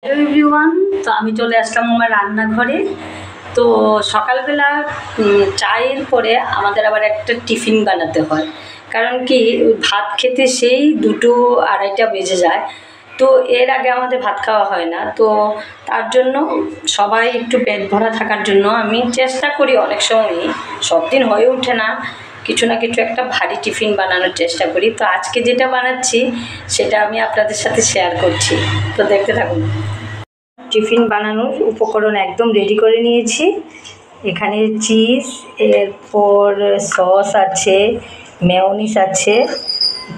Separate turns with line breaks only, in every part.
Hello everyone, তো আমি চলে আসলাম আমার রান্নাঘরে। তো সকালবেলা চায়ের পরে আমাদের আবার একটা টিফিন বানাতে হয়, কারণ কি ভাত খেতে সেই 2-2-2:30 বেজে যায়। তো এর আগে আমাদের ভাত খাওয়া হয় না, তো তার জন্য সবাই একটু পেট ভরা থাকার জন্য আমি চেষ্টা করি, অনেক সময়ই, সব দিন হয়ে ওঠে না, কিছু না কিছু একটা ভারী টিফিন বানানোর চেষ্টা করি। তো আজকে যেটা বানাচ্ছি সেটা আমি আপনাদের সাথে শেয়ার করছি, তো দেখতে থাকুন। টিফিন বানানোর উপকরণ একদম রেডি করে নিয়েছি। এখানে চিজ, এরপর সস আছে, মেয়োনিজ আছে,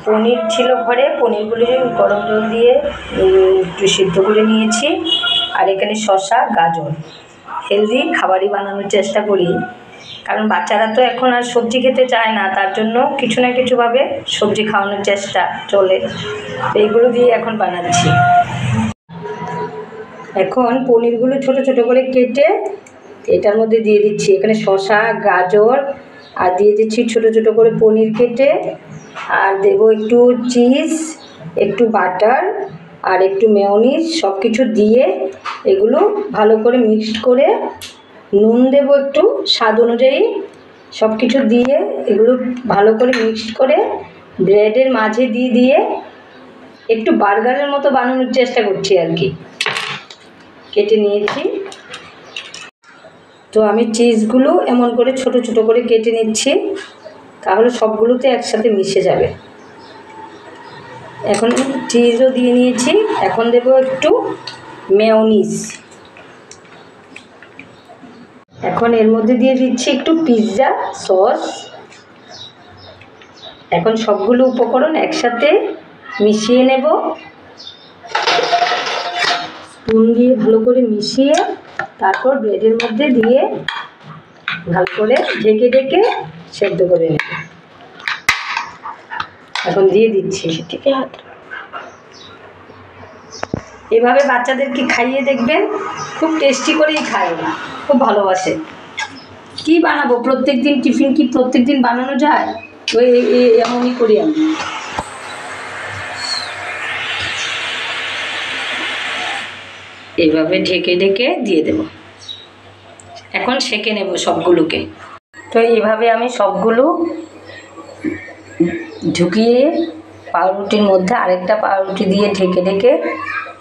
পনির ছিল ঘরে, পনিরগুলি গরম জল দিয়ে একটু সিদ্ধ করে নিয়েছি। আর এখানে শসা, গাজর, হেলদি খাবারই বানানোর চেষ্টা করি, কারণ বাচ্চারা তো এখন আর সবজি খেতে চায় না, তার জন্য কিছু না কিছুভাবে সবজি খাওয়ানোর চেষ্টা চলে। এইগুলো দিয়ে এখন বানাচ্ছি। এখন পনিরগুলো ছোট ছোট করে কেটে এটার মধ্যে দিয়ে দিচ্ছি। এখানে শসা, গাজর, আর দিয়ে দিচ্ছি ছোট ছোট করে পনির কেটে, আর দেবো একটু চিজ, একটু বাটার, আর একটু মেয়োনিজ, সব কিছু দিয়ে এগুলো ভালো করে মিক্সড করে, নুন দেবো একটু স্বাদ অনুযায়ী, সব কিছু দিয়ে এগুলো ভালো করে মিক্সড করে ব্রেডের মাঝে দিয়ে দিয়ে একটু বার্গারের মতো বানানোর চেষ্টা করছি আর কি। কেটে নিয়েছি। তো আমি চিজগুলো এমন করে ছোট ছোট করে কেটে নিচ্ছি, তাহলে সবগুলোতে একসাথে মিশে যাবে। এখন চিজও দিয়ে নিয়েছি। এখন দেবো একটু মেয়োনিজ। এখন এর মধ্যে দিয়ে দিচ্ছি একটু পিৎজা সস। এখন সবগুলো উপকরণ একসাথে মিশিয়ে নেব। স্পুন দিয়ে ভালো করে মিশিয়ে তারপর ব্রেডের মধ্যে দিয়ে ভালো করে ঢেকে ঢেকে সেদ্ধ করে নেব। এখন দিয়ে দিচ্ছি। এভাবে বাচ্চাদেরকে খাইয়ে দেখবেন, খুব টেস্টি করেই খায়, খুব ভালোবাসে। কি বানাবো, প্রত্যেক দিন টিফিন কি প্রত্যেক দিন বানানো যায়? ওই এমনই করি আমি। এইভাবে ঢেকে ঢেকে দিয়ে দেব। এখন সেঁকে নেব সবগুলোকে। তো এইভাবে আমি সবগুলো ঢুকিয়ে পাউরুটির মধ্যে আরেকটা পাউরুটি দিয়ে ঢেকে ঢেকে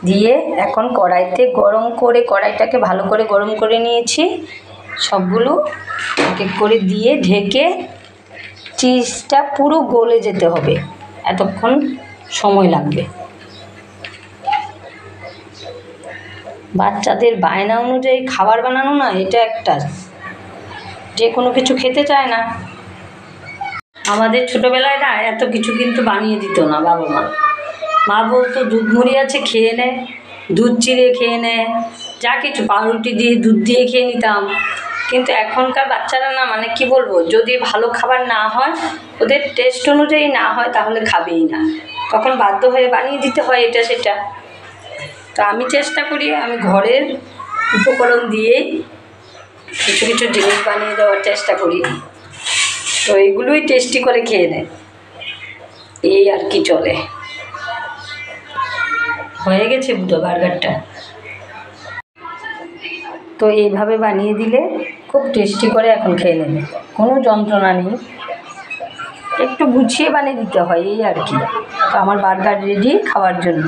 দিয়ে এখন কড়াইতে গরম করে, কড়াইটাকে ভালো করে গরম করে নিয়েছি। সবগুলো এক এক করে দিয়ে ঢেকে চিজটা পুরো গলে যেতে হবে, এতক্ষণ সময় লাগবে। বাচ্চাদের বায়না অনুযায়ী খাবার বানানো না, এটা একটা, যে কোনো কিছু খেতে চায় না। আমাদের ছোটোবেলায় না এত কিছু কিন্তু বানিয়ে দিত না বাবা মা। মা বলতো দুধ মুড়ি আছে খেয়ে নে, দুধ চিড়ে খেয়ে নে, যা কিছু পাউরুটি দিয়ে দুধ দিয়ে খেয়ে নিতাম। কিন্তু এখনকার বাচ্চারা না, মানে কি বলবো, যদি ভালো খাবার না হয়, ওদের টেস্ট অনুযায়ী না হয়, তাহলে খাবেই না, তখন বাধ্য হয়ে বানিয়ে দিতে হয় এটা সেটা। তো আমি চেষ্টা করি, আমি ঘরের উপকরণ দিয়েই কিছু কিছু জিনিস বানিয়ে দেওয়ার চেষ্টা করি, তো এইগুলোই টেস্টি করে খেয়ে নেয়, এই আর কি চলে। হয়ে গেছে বুধো বার্গারটা। তো এইভাবে বানিয়ে দিলে খুব টেস্টি করে এখন খেয়ে নেবে, কোনো যন্ত্রণা নেই। একটু গুছিয়ে বানিয়ে দিতে হয়, এই আর কি। তো আমার বার্গার রেডি খাওয়ার জন্য।